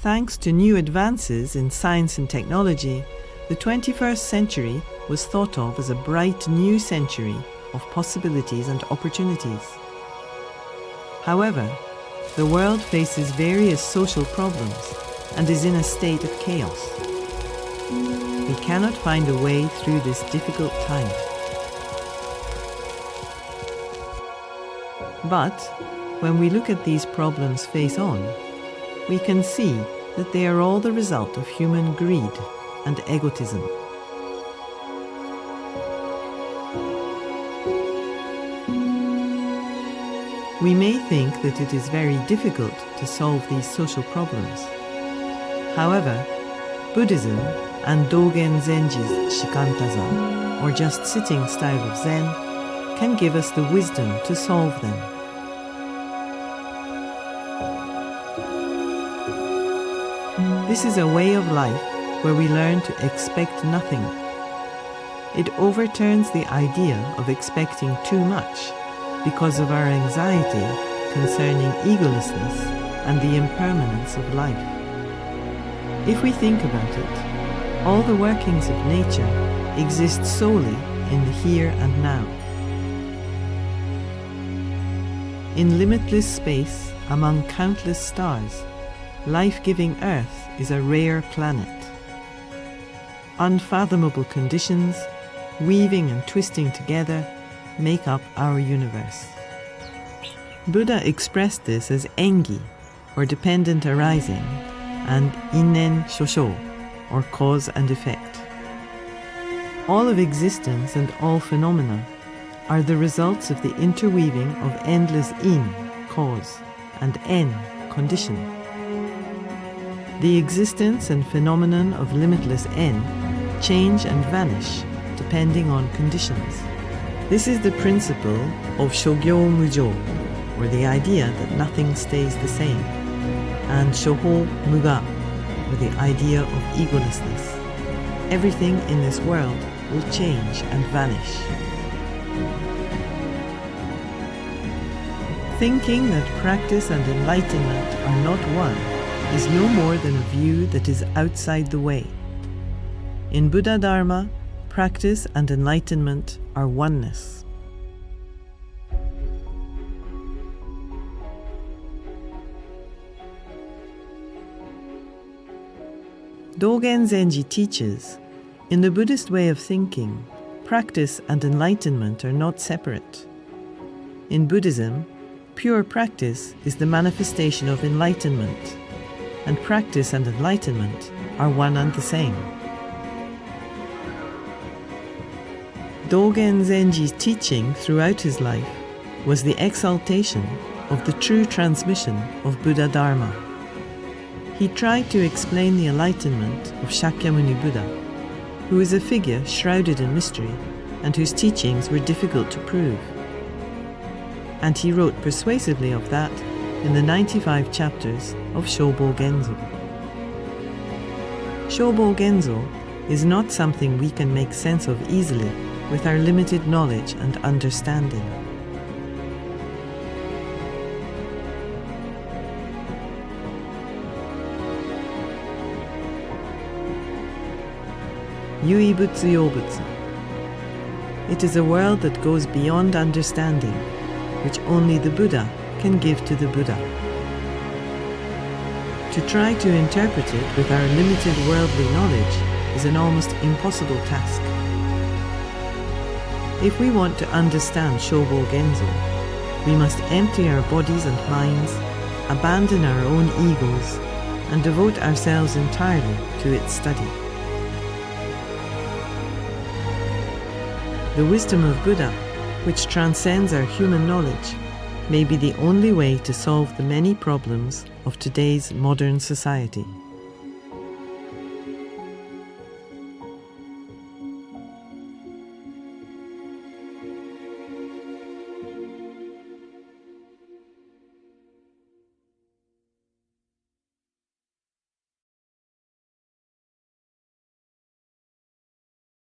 Thanks to new advances in science and technology, the 21st century was thought of as a bright new century of possibilities and opportunities. However, the world faces various social problems and is in a state of chaos. We cannot find a way through this difficult time. But when we look at these problems face on, we can see that they are all the result of human greed and egotism. We may think that it is very difficult to solve these social problems. However, Buddhism and Dogen Zenji's shikantaza, or just sitting style of Zen, can give us the wisdom to solve them. This is a way of life where we learn to expect nothing. It overturns the idea of expecting too much because of our anxiety concerning egolessness and the impermanence of life. If we think about it, all the workings of nature exist solely in the here and now. In limitless space, among countless stars, life-giving Earth is a rare planet. Unfathomable conditions, weaving and twisting together, make up our universe. Buddha expressed this as engi, or dependent arising, and innen shosho, or cause and effect. All of existence and all phenomena are the results of the interweaving of endless in, cause, and en, condition. The existence and phenomenon of limitless en change and vanish depending on conditions. This is the principle of Shogyo-mujo, or the idea that nothing stays the same, and Shoho-muga, or the idea of egolessness. Everything in this world will change and vanish. Thinking that practice and enlightenment are not one is no more than a view that is outside the way. In Buddha Dharma, practice and enlightenment are oneness. Dogen Zenji teaches, in the Buddhist way of thinking, practice and enlightenment are not separate. In Buddhism, pure practice is the manifestation of enlightenment, and practice and enlightenment are one and the same. Dogen Zenji's teaching throughout his life was the exaltation of the true transmission of Buddha Dharma. He tried to explain the enlightenment of Shakyamuni Buddha, who is a figure shrouded in mystery and whose teachings were difficult to prove. And he wrote persuasively of that in the 95 chapters of Shobo-genzo. Shobo-genzo is not something we can make sense of easily with our limited knowledge and understanding. Yuibutsu Yobutsu. It is a world that goes beyond understanding, which only the Buddha can give to the Buddha. To try to interpret it with our limited worldly knowledge is an almost impossible task. If we want to understand Shobo-genzo, we must empty our bodies and minds, abandon our own egos, and devote ourselves entirely to its study. The wisdom of Buddha, which transcends our human knowledge, may be the only way to solve the many problems of today's modern society.